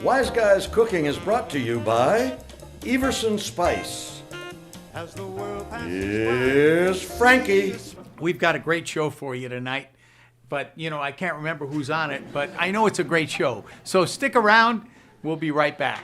Wise Guys Cooking is brought to you by Everson Spice. Here's Frankie. We've got a great show for you tonight, but I can't remember who's on it, but I know it's a great show. So stick around. We'll be right back.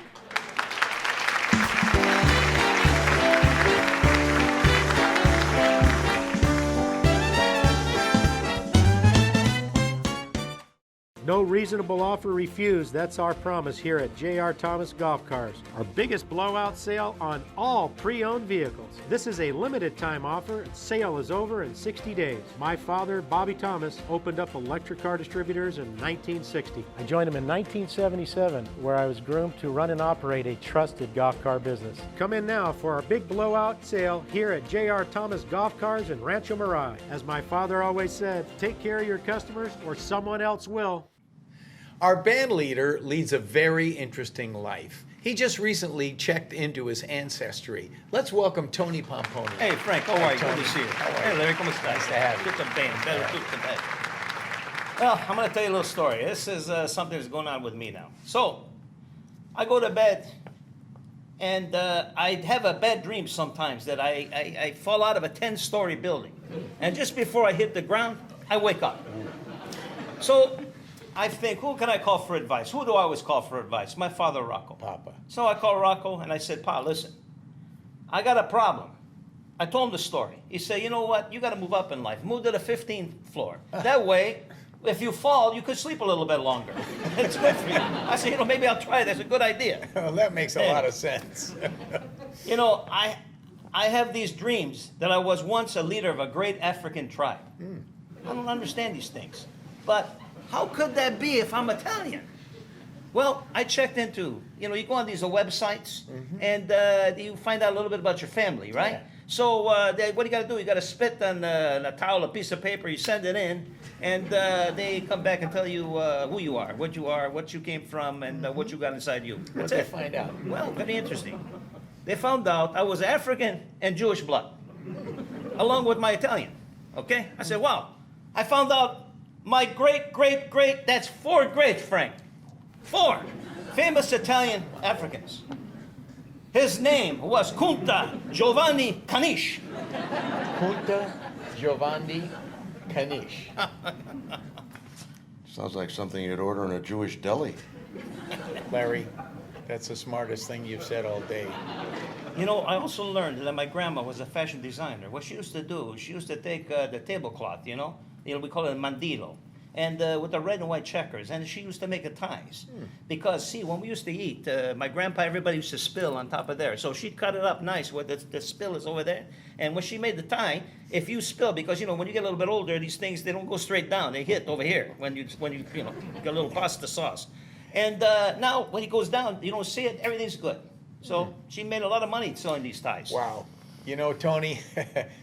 No reasonable offer refused. That's our promise here at J.R. Thomas Golf Cars. Our biggest blowout sale on all pre-owned vehicles. This is a limited time offer. Sale is over in 60 days. My father, Bobby Thomas, opened up electric car distributors in 1960. I joined him in 1977, where I was groomed to run and operate a trusted golf car business. Come in now for our big blowout sale here at J.R. Thomas Golf Cars in Rancho Mirage. As my father always said, take care of your customers or someone else will. Our band leader leads a very interesting life. He just recently checked into his ancestry. Let's welcome Tony Pomponio. Hey, Frank, how are you? Good Tony. to see you. How are Hey, you? Larry, ¿cómo estás? Nice to have you. Tutto bene, better tutto bene. Well, I'm going to tell you a little story. This is something that's going on with me now. So, I go to bed, and I have a bad dream sometimes that I fall out of a 10-story building. And just before I hit the ground, I wake up. So, I think, who can I call for advice? Who do I always call for advice? My father, Rocco. Papa. So I called Rocco and I said, Pa, listen, I got a problem. I told him the story. He said, you know what? You got to move up in life. Move to the 15th floor. That way, if you fall, you could sleep a little bit longer. It's good for you. I said, maybe I'll try it. That's a good idea. Well, that makes a lot of sense. I have these dreams that I was once a leader of a great African tribe. I don't understand these things. But how could that be if I'm Italian? Well, I checked into, you go on these websites and you find out a little bit about your family, right? Yeah. So what do you got to do? You got to spit on a towel, a piece of paper, you send it in, and they come back and tell you who you are, what you came from, and what you got inside you. What That's did it. they find out? Well, very interesting. They found out I was African and Jewish blood, along with my Italian, okay? I said, wow, I found out my great, that's 4 greats, Frank. 4 famous Italian Africans. His name was Kunta Giovanni Caniche. Punta Giovanni Caniche. Sounds like something you'd order in a Jewish deli. Larry, that's the smartest thing you've said all day. I also learned that my grandma was a fashion designer. What she used to do, she used to take the tablecloth, we call it a mandilo, and with the red and white checkers, and she used to make ties. Because, see, when we used to eat, my grandpa, everybody used to spill on top of there. So she'd cut it up nice where the spill is over there. And when she made the tie, if you spill, because, when you get a little bit older, these things, they don't go straight down. They hit over here when you get a little pasta sauce. And now, when it goes down, you don't see it, everything's good. So she made a lot of money selling these ties. Wow. Tony,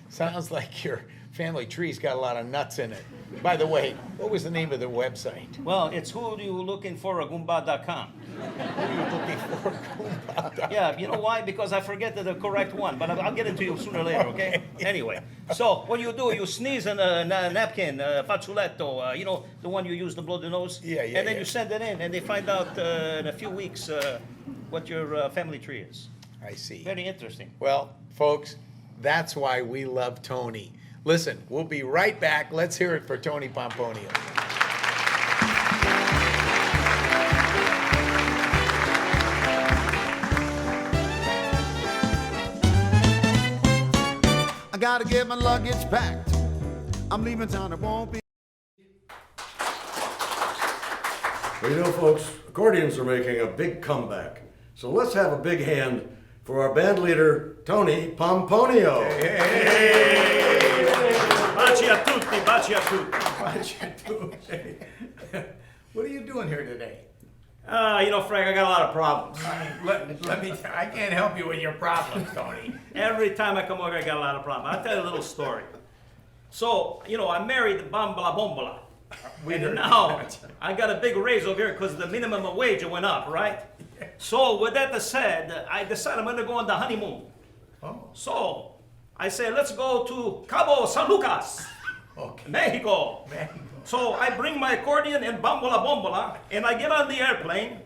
sounds like your family tree's got a lot of nuts in it. By the way, what was the name of the website? Well, it's whoyoulookingforagumba.com. Who are you looking for? Goomba. Yeah, you know why? Because I forget the correct one, but I'll get it to you sooner or later, okay? Anyway, so what you do, you sneeze in a napkin, fazzoletto, the one you use to blow the nose. Yeah, And then yeah. you send it in, and they find out in a few weeks what your family tree is. I see. Very interesting. Well, folks, that's why we love Tony. Listen, we'll be right back. Let's hear it for Tony Pomponio. I gotta get my luggage packed. I'm leaving town, it won't be. Well, folks, accordions are making a big comeback. So let's have a big hand for our band leader, Tony Pomponio. Baci a tutti, baci a tutti. What are you doing here today? Frank, I got a lot of problems. Let me. I can't help you with your problems, Tony. Every time I come over, I got a lot of problems. I'll tell you a little story. So, I married Bambala Bombola. And now, I got a big raise over here because the minimum wage went up, right? So, with that said, I decided I'm going to go on the honeymoon. Oh. So, I said, let's go to Cabo San Lucas, Mexico. So I bring my accordion and bambola bombola, and I get on the airplane,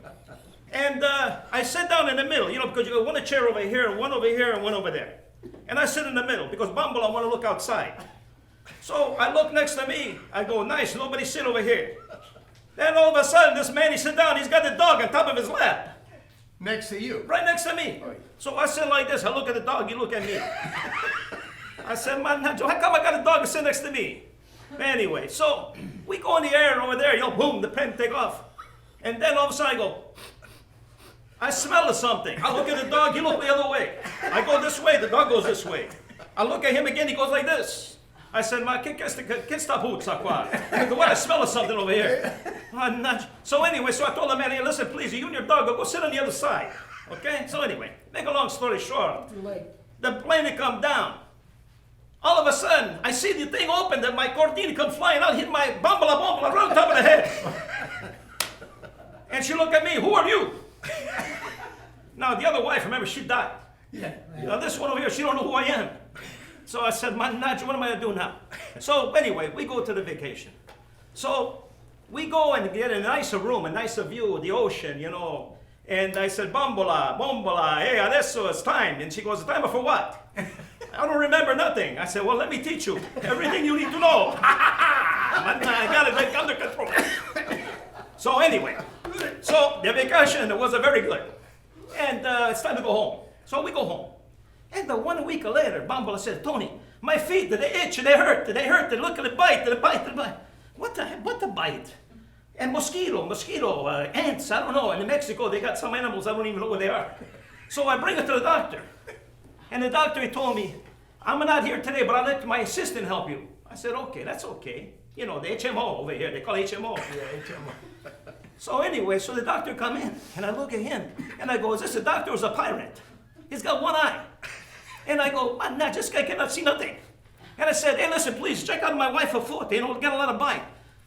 and I sit down in the middle, because you got one chair over here, and one over here, and one over there. And I sit in the middle, because bambola want to look outside. So I look next to me, I go, nice, nobody sit over here. Then all of a sudden, this man, he sit down, he's got the dog on top of his lap. Next to you. Right next to me. So I sit like this, I look at the dog, he look at me. I said, man, how come I got a dog to sit next to me? Anyway, so we go in the air over there, boom, the plane take off. And then all of a sudden I go, I smell something. I look at the dog, he look the other way. I go this way, the dog goes this way. I look at him again, he goes like this. I said, ma, che sta puzza qua? What, I smell something over here. So anyway, so I told the man, hey, listen, please, you and your dog, go sit on the other side. Okay? So anyway, make a long story short, the plane had come down. All of a sudden, I see the thing open, that my cortina come flying out, hit my bambola bombola right on top of the head. And she looked at me, who are you? Now, the other wife, remember, she died. Yeah. Now, this one over here, she don't know who I am. So I said, man, what am I going to do now? So anyway, we go to the vacation. So we go and get a nicer room, a nicer view of the ocean, And I said, bambola, bombola, hey, adesso it's time. And she goes, time for what? I don't remember nothing. I said, well, let me teach you everything you need to know. I got it like under control. So anyway, so the vacation was very good. And it's time to go home. So we go home. And 1 week later, Bambola said, Tony, my feet, they itch, they hurt, look at the bite, What the bite? And mosquito, ants, I don't know. And in Mexico, they got some animals, I don't even know where they are. So I bring it to the doctor. And the doctor, he told me, I'm not here today, but I'll let my assistant help you. I said, okay, that's okay. The HMO over here, they call HMO. Yeah, HMO. So anyway, so the doctor come in, and I look at him, and I go, is this a doctor or is a pirate? He's got one eye. And I go, man, this guy cannot see nothing. And I said, hey, listen, please, check out my wife a foot. Get a lot of bite.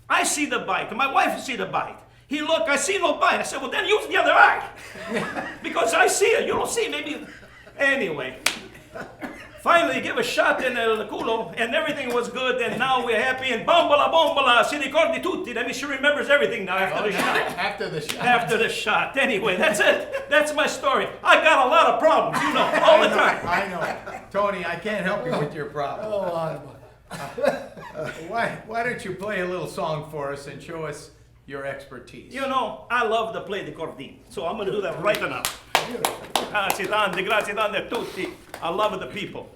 I see the bite, and my wife see the bite. He look, I see no bite. I said, well, then use the other eye. Because I see it, you don't see, maybe. Anyway, finally give a shot in el culo, and everything was good, and now we're happy, and bombola, si ricordi tutti. That means she remembers everything now after the shot. After the shot. After the shot. Anyway, that's it. That's my story. I got a lot of problems, all the time. I know. Tony, I can't help you with your problem. Why don't you play a little song for us and show us your expertise? I love to play the cordine, so I'm going to do that right now. Grazie tante a tutti. I love the people.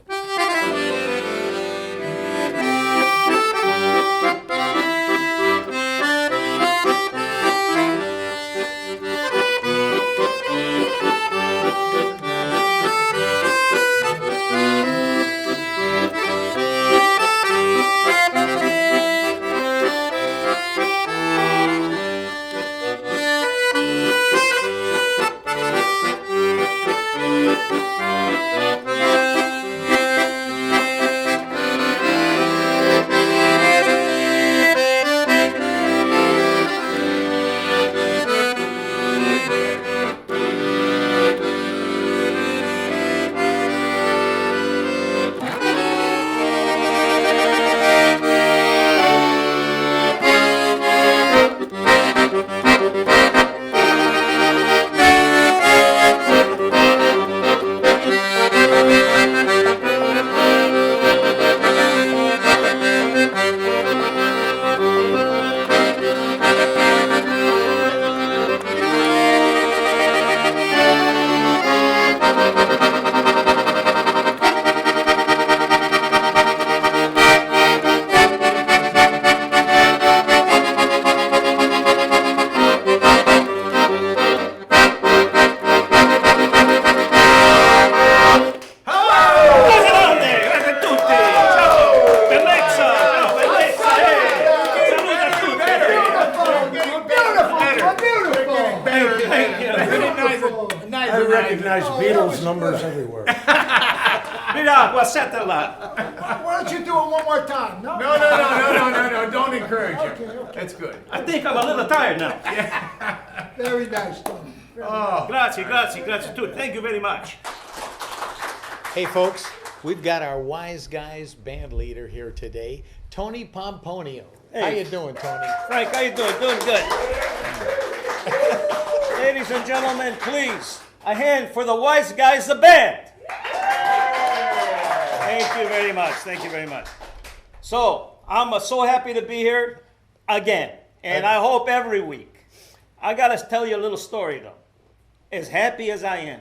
I recognize Beatles numbers everywhere. Mira, guasatela. Why don't you do it one more time? No? No, don't encourage him. That's good. I think I'm a little tired now. Very nice, Tony. Grazie, tutti. Thank you very much. Hey folks, We've got our Wise Guys band leader here today, Tony Pomponio. How Hey. you doing, Tony? Frank, how you doing? Doing good. Ladies and gentlemen, please, a hand for the Wise Guys, the band. Thank you very much. Thank you very much. So, I'm so happy to be here again, and I hope every week. I gotta tell you a little story though. As happy as I am,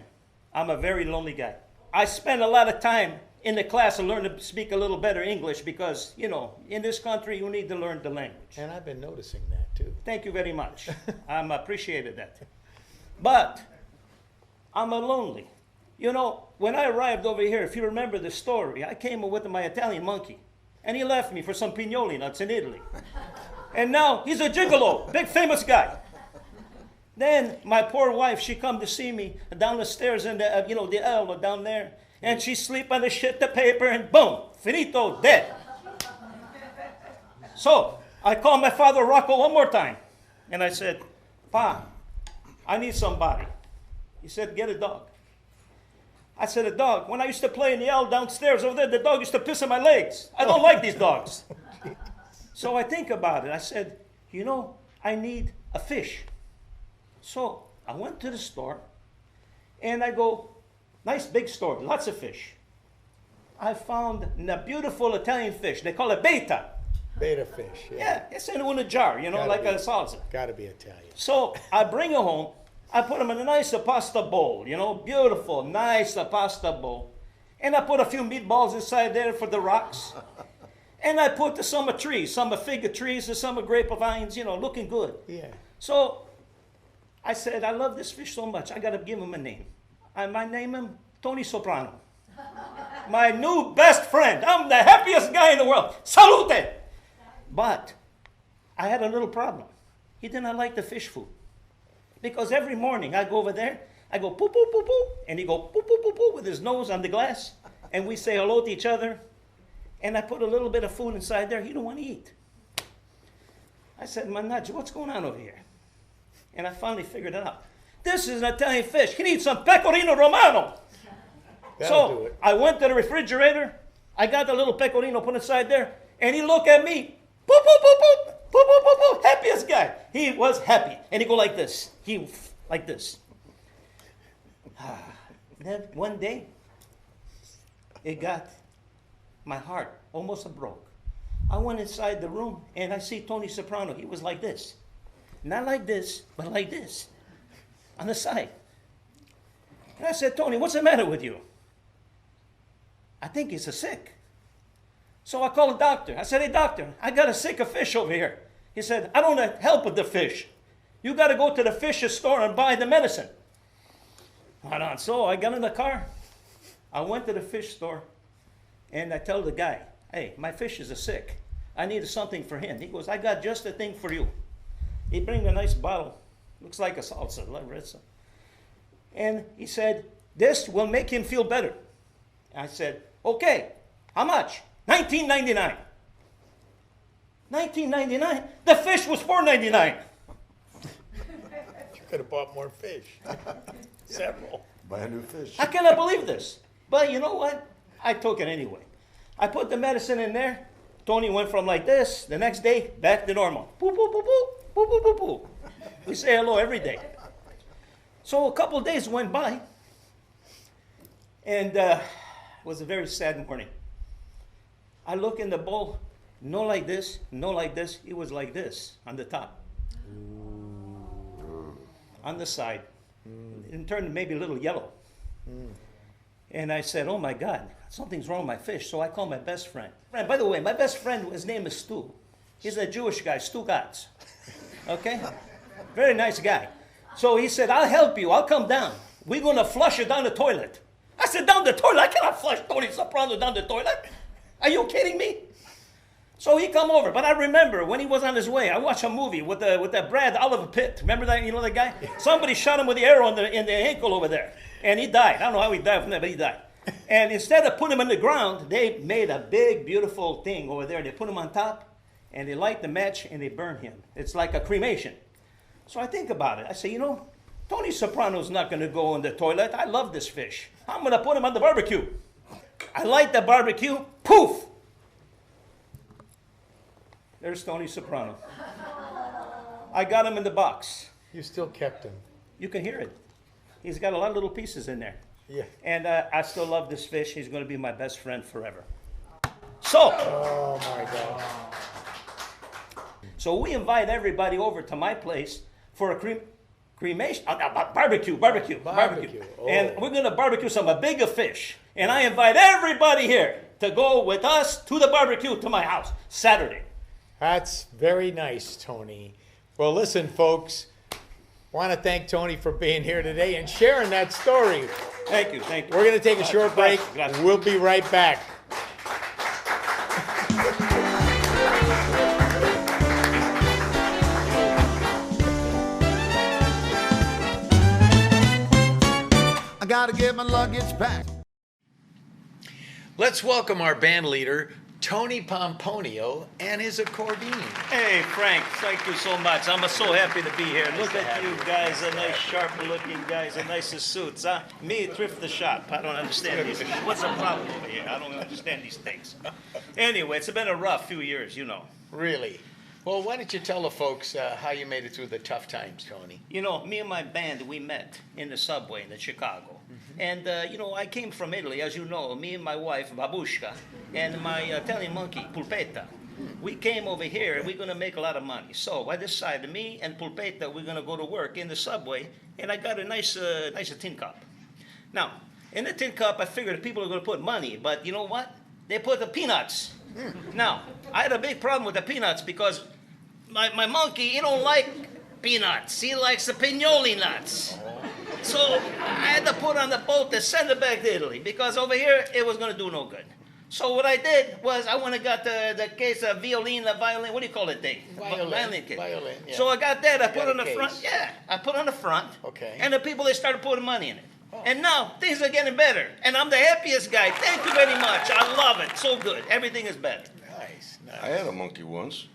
I'm a very lonely guy. I spend a lot of time in the class to learn to speak a little better English because, you know, in this country you need to learn the language. And I've been noticing that too. Thank you very much. I'm appreciated that. But I'm a lonely. You know, when I arrived over here, if you remember the story, I came with my Italian monkey, and he left me for some pignoli nuts in Italy. And now he's a gigolo, big famous guy. Then my poor wife, she come to see me down the stairs in the, the L down there, and she sleep on the shit, the paper, and boom, finito, dead. So I called my father Rocco one more time, and I said, Pa, I need somebody. He said, get a dog. I said, a dog? When I used to play in the L downstairs over there, the dog used to piss on my legs. I don't like these dogs. So I think about it. I said, I need a fish. So I went to the store, and I go, nice big store, lots of fish. I found a beautiful Italian fish. They call it beta. Beta fish. Yeah, it's in a jar, Gotta like be. a salsa. Gotta be Italian. So I bring it home. I put them in a nice pasta bowl, beautiful, nice pasta bowl. And I put a few meatballs inside there for the rocks. And I put some trees, some fig trees and some grapevines, looking good. Yeah. So I said, I love this fish so much, I got to give him a name. I might name him Tony Soprano. My new best friend. I'm the happiest guy in the world. Salute! But I had a little problem. He didn't like the fish food. Because every morning I go over there, I go poo poo poo poo, and he go poo poo poo poo with his nose on the glass, and we say hello to each other, and I put a little bit of food inside there. He don't want to eat. I said, Manaj, what's going on over here? And I finally figured it out. This is an Italian fish. He needs some pecorino romano. That'll do So it. I went to the refrigerator. I got the little pecorino put inside there, and he looked at me. Boop, boop, boop, boop, boop, boop, boop, boop. Happiest guy. He was happy, and he go like this. He like this. Then one day, it got my heart almost broke. I went inside the room, and I see Tony Soprano. He was like this, not like this, but like this, on the side. And I said, Tony, what's the matter with you? I think he's sick. So I called the doctor. I said, hey, doctor, I got a sick fish over here. He said, I don't help with the fish. You got to go to the fish store and buy the medicine. Right on. So I got in the car. I went to the fish store, and I tell the guy, hey, my fish is sick. I need something for him. He goes, I got just the thing for you. He brings a nice bottle. Looks like a salsa. And he said, this will make him feel better. I said, okay, how much? $19.99. $19.99? The fish was $4.99. You could have bought more fish. Several. Buy a new fish. I cannot believe this. But you know what? I took it anyway. I put the medicine in there. Tony went from like this, the next day, back to normal. Poo, poo, poo, poo, poo, poo, poo, poo. We say hello every day. So a couple of days went by, and it was a very sad morning. I look in the bowl, no like this, no like this. It was like this on the top. On the side. It turned maybe a little yellow. And I said, oh my God, something's wrong with my fish. So I called my best friend. And by the way, my best friend, his name is Stu. He's a Jewish guy, Stu Gatz. Okay? Very nice guy. So he said, I'll help you. I'll come down. We're going to flush it down the toilet. I said, down the toilet? I cannot flush Tony Soprano down the toilet. Are you kidding me? So he come over. But I remember when he was on his way, I watched a movie with that Brad Oliver Pitt. Remember that? You know that guy? Somebody shot him with the arrow in the ankle over there. And he died. I don't know how he died from that, but he died. And instead of putting him in the ground, they made a big, beautiful thing over there. They put him on top, and they light the match, and they burn him. It's like a cremation. So I think about it. I say, Tony Soprano's not going to go in the toilet. I love this fish. I'm going to put him on the barbecue. I light the barbecue, poof! There's Tony Soprano. I got him in the box. You still kept him. You can hear it. He's got a lot of little pieces in there. Yeah. And I still love this fish. He's going to be my best friend forever. So, Oh my God. so we invite everybody over to my place for a cremation, barbecue. Barbecue, oh. And we're going to barbecue some bigger fish. And I invite everybody here to go with us to the barbecue to my house Saturday. That's very nice, Tony. Well, listen, folks. Want to thank Tony for being here today and sharing that story. Thank you, thank you. We're going to take a short break. Gracias. We'll be right back. I gotta get my luggage back. Let's welcome our band leader, Tony Pomponio, and his accordion. Hey, Frank, thank you so much. I'm so happy to be here. Look at you guys, a nice, sharp-looking guys, the nicest suits, huh? Me, thrift the shop. I don't understand these. What's the problem over here? I don't understand these things. Anyway, it's been a rough few years, you know. Really? Well, why don't you tell the folks how you made it through the tough times, Tony? You know, me and my band, we met in the subway in Chicago. And, you know, I came from Italy, as you know, me and my wife, Babushka, and my Italian monkey, Pulpetta. We came over here, and we're going to make a lot of money. So I decided, me and Pulpetta, we're going to go to work in the subway, and I got a nice tin cup. Now, in the tin cup, I figured people are going to put money, but you know what? They put the peanuts. Now, I had a big problem with the peanuts because my monkey, he don't like peanuts. He likes the pignoli nuts. So I had to put on the boat to send it back to Italy because over here it was going to do no good. So what I did was I went and got the case of violin, what do you call it thing? Violin, case. violin, yeah. So I got that, I put Got on a the front. case. Yeah, I put on the front. Okay. And the people, they started putting money in it. And now things are getting better. And I'm the happiest guy. Thank you very much. I love it. So good. Everything is better. Nice, nice. I had a monkey once.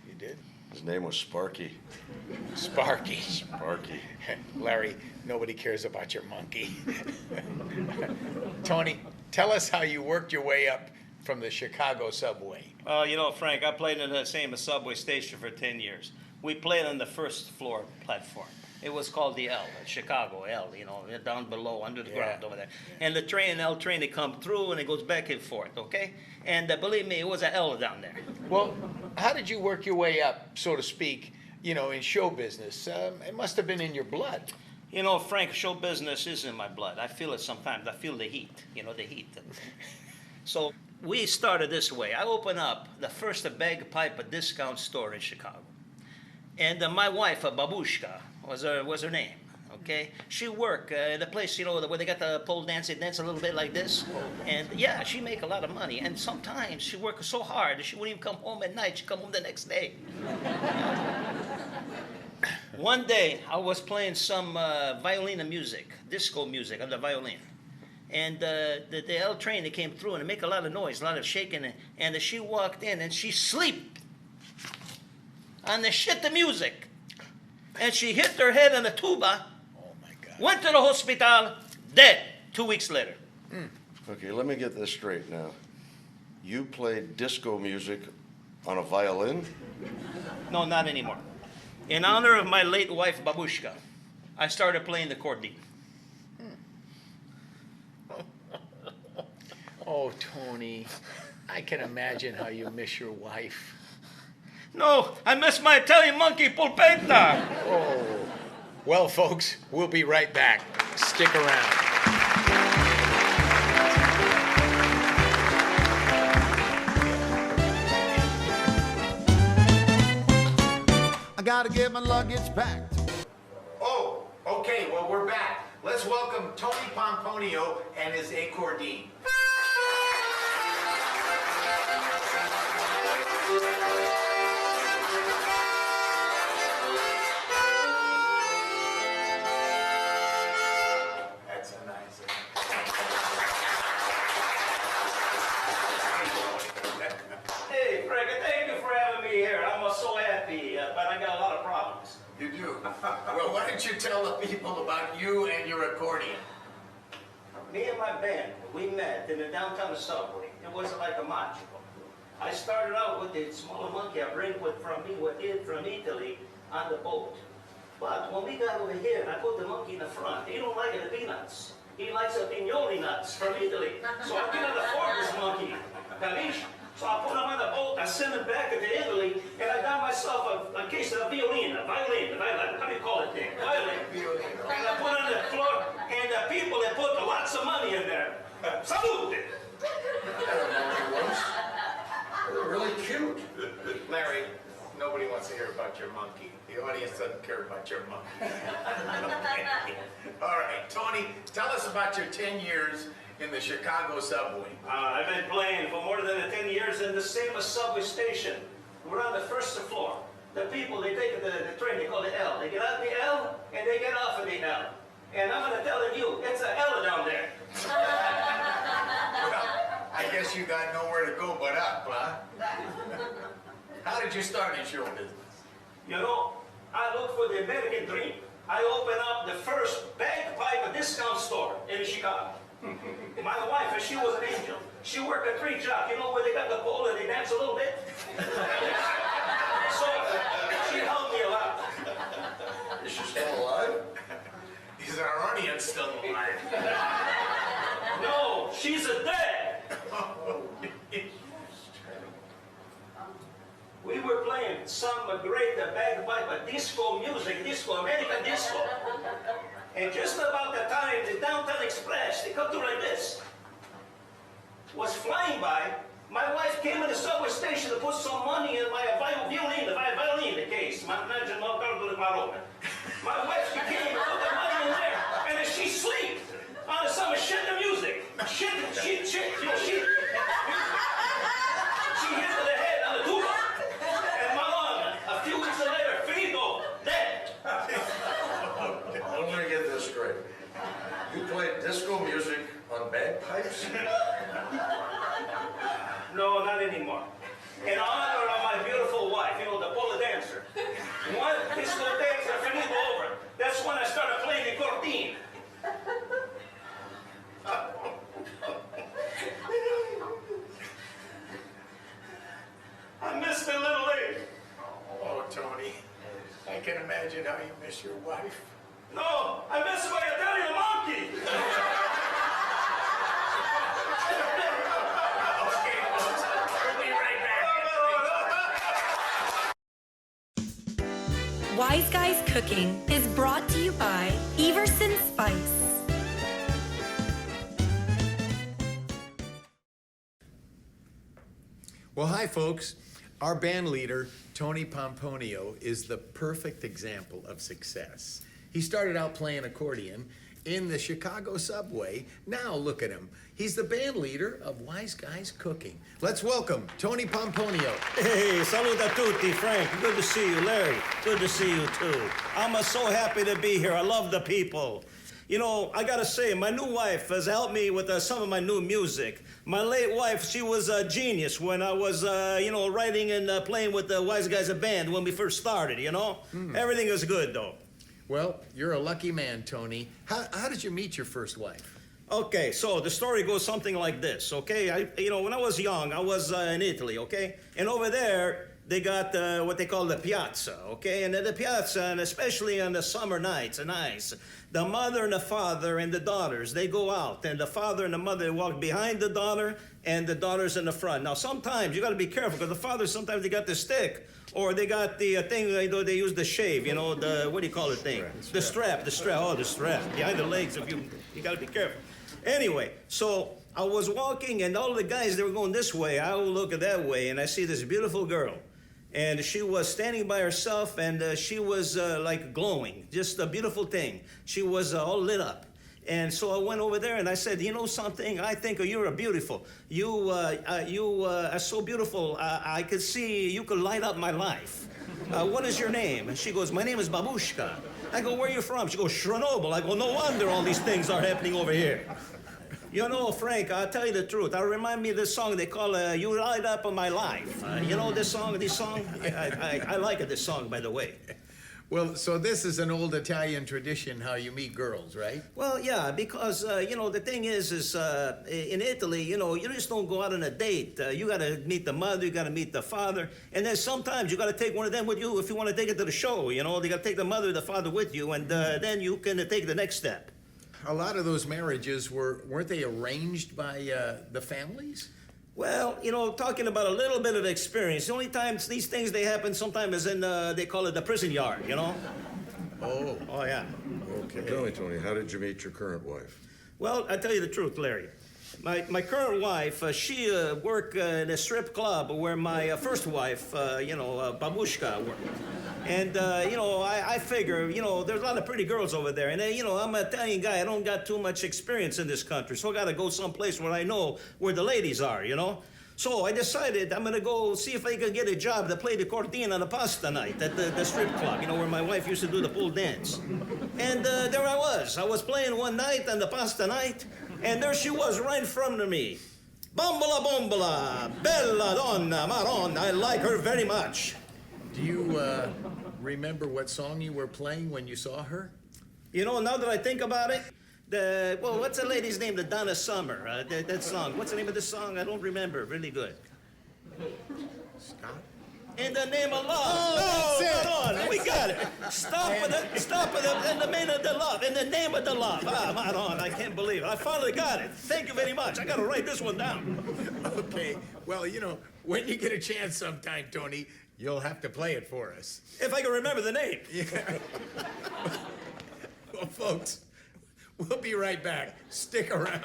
You did? His name was Sparky. Sparky. Sparky. Larry, nobody cares about your monkey. Tony, tell us how you worked your way up from the Chicago subway. You know, Frank, I played in the same subway station for 10 years. We played on the first floor platform. It was called the L, Chicago L, you know, down below, under the ground over there. And the train, L train, they come through and it goes back and forth, okay? And believe me, it was an L down there. Well, how did you work your way up, so to speak, you know, in show business? It must have been in your blood. You know, Frank, show business is in my blood. I feel it sometimes. I feel the heat, you know, the heat. So we started this way. I opened up the first bagpipe discount store in Chicago. And my wife, Babushka, was her name, okay? She worked at the place, you know, where they got the pole dance, they dance a little bit like this. And yeah, she make a lot of money. And sometimes she worked so hard that she wouldn't even come home at night. She'd come home the next day. One day, I was playing some violin music, disco music on the violin. And the L train, they came through and they make a lot of noise, a lot of shaking. And she walked in and she slept on the shit the music. And she hit her head on the tuba, Oh, my God. went to the hospital, dead 2 weeks later. Okay, let me get this straight now. You played disco music on a violin? No, not anymore. In honor of my late wife, Babushka, I started playing the accordion. Oh, Tony, I can imagine how you miss your wife. No, I miss my Italian monkey, Pulpetta. Oh. Well, folks, we'll be right back. Stick around. I gotta get my luggage packed. Oh, okay, well, we're back. Let's welcome Tony Pomponio and his accordion. That's so nice. Hey, Frank, thank you for having me here. I'm so happy, but I got a lot of problems. You do? Well, why don't you tell the people about you and your accordion? me and my band, we met in the downtown subway. It was like a magical. I started out with the smaller monkey I bring from Italy on the boat. But when we got over here, I put the monkey in the front. He don't like the peanuts. He likes the pignoli nuts from Italy. So I cannot afford this monkey. Capiche? So I put him on the boat, I sent him back to Italy, and I got myself a case of violin, how do you call it thing? Violin. And I put it on the floor, and the people, they put lots of money in there. Salute! They're really cute. Larry, nobody wants to hear about your monkey. The audience doesn't care about your monkey. All right, Tony, tell us about your 10 years in the Chicago subway. I've been playing for more than 10 years in the same subway station. We're on the first floor. The people, they take the train, they call it L. They get on the L, and they get off of the L. And I'm going to tell you, it's a L down there. Well, I guess you got nowhere to go but up, huh? How did you start in show business? You know, I look for the American dream. I open up the first bagpipe discount store in Chicago. My wife, she was an angel. She worked a 3 jobs. You know where they got the pole and they dance a little bit? So, she helped me a lot. Is she still alive? Is our audience still alive? No, she's a dead. We were playing some great bagpipe disco music, American disco. And just about the time the Downtown Express, they come through like this, was flying by, my wife came in the subway station to put some money in my violin, the case. My wife, she came and put the money in there, and then she sleep on some shit the music. Shit, you know, she hit to the head on the tuba. And a few weeks later, finito, dead. Let me get this straight. You played disco music on bagpipes? No, not anymore. In honor of my beautiful wife, you know, the pole dancer. One disco dancer, finito over. That's when I started playing the cortine. I miss the little lady. Oh, Tony, I can imagine how you miss your wife. No, I miss my Italian monkey. Okay, folks, we'll be right back. Wise Guys Cooking is brought to you by Everson Spice. Well, hi, folks. Our band leader, Tony Pomponio, is the perfect example of success. He started out playing accordion in the Chicago subway. Now look at him. He's the band leader of Wise Guys Cooking. Let's welcome Tony Pomponio. Hey, salute a tutti, Frank. Good to see you, Larry. Good to see you, too. I'm so happy to be here. I love the people. You know, I gotta say, my new wife has helped me with some of my new music. My late wife, she was a genius when I was, writing and playing with the Wise Guys band when we first started, you know? Everything was good, though. Well, you're a lucky man, Tony. How did you meet your first wife? Okay, so the story goes something like this, okay? When I was young, I was in Italy, okay? And over there, they got what they call the piazza, okay? And at the piazza, and especially on the summer nights, the mother and the father and the daughters, they go out, and the father and the mother walk behind the daughter, and the daughter's in the front. Now, sometimes you got to be careful, because the father, sometimes they got the stick, or they got the thing, they use the shave, the, what do you call it thing? The strap, the strap, behind the legs, you got to be careful. Anyway, so I was walking, and all the guys, they were going this way. I would look that way, and I see this beautiful girl. And she was standing by herself, and she was like glowing, just a beautiful thing. She was all lit up. And so I went over there and I said, you know something? I think you're beautiful. You are so beautiful. I could see you could light up my life. What is your name? And she goes, my name is Babushka. I go, where are you from? She goes, Chernobyl. I go, no wonder all these things are happening over here. You know, Frank, I'll tell you the truth. I remind me of this song they call You Light Up My Life. You know this song? I like it, this song, by the way. Well, so this is an old Italian tradition, how you meet girls, right? Well, yeah, because, the thing is in Italy, you just don't go out on a date. You got to meet the mother, you got to meet the father, and then sometimes you got to take one of them with you if you want to take it to the show, They got to take the mother or the father with you, and then you can take the next step. A lot of those marriages weren't they arranged by the families? Well, talking about a little bit of experience, the only times these things they happen sometimes is in, they call it the prison yard, Oh, Oh, yeah. okay. Tell me, Tony, how did you meet your current wife? Well, I tell you the truth, Larry. My current wife, she worked in a strip club where my first wife, Babushka, worked. And, I figure, there's a lot of pretty girls over there. And, I'm an Italian guy. I don't got too much experience in this country. So I got to go someplace where I know where the ladies are, So I decided I'm going to go see if I can get a job to play the cortina on the pasta night at the strip club, where my wife used to do the pool dance. And there I was. I was playing one night on the pasta night, and there she was right in front of me. Bombola, bombola, bella donna, Maronna. I like her very much. Do you remember what song you were playing when you saw her? Now that I think about it, what's the lady's name? The Donna Summer. That song. What's the name of the song? I don't remember. Really good. Stop. In the name of love. Oh, that's it. Maron, we got it. Stop with the, in the name of the love. In the name of the love. Maron, I can't believe it. I finally got it. Thank you very much. I got to write this one down. Okay. Well, when you get a chance sometime, Tony, you'll have to play it for us. If I can remember the name. Yeah. Well, folks, we'll be right back. Stick around.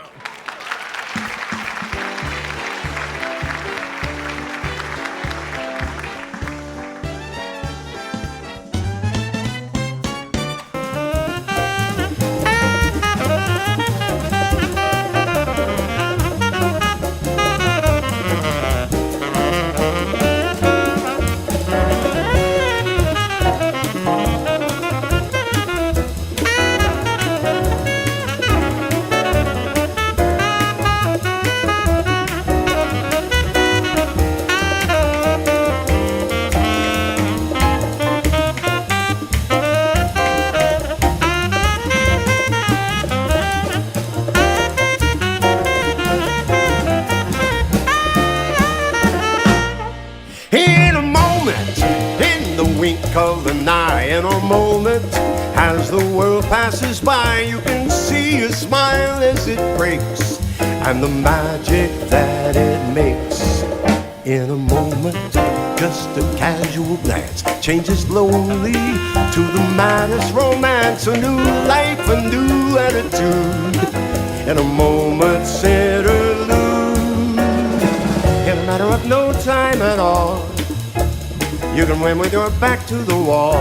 Of an eye in a moment, as the world passes by, you can see a smile as it breaks, and the magic that it makes. In a moment, just a casual glance changes slowly to the maddest romance, a new life, a new attitude, in a moment's interlude. In a matter of no time at all, you can win with your back to the wall.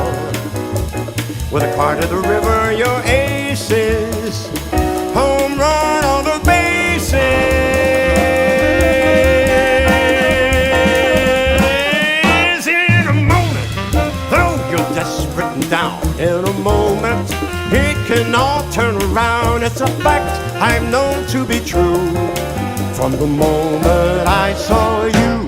With a car to the river, your aces. Home run on the bases. In a moment, though you're desperate and down, in a moment, it can all turn around. It's a fact I've known to be true from the moment I saw you.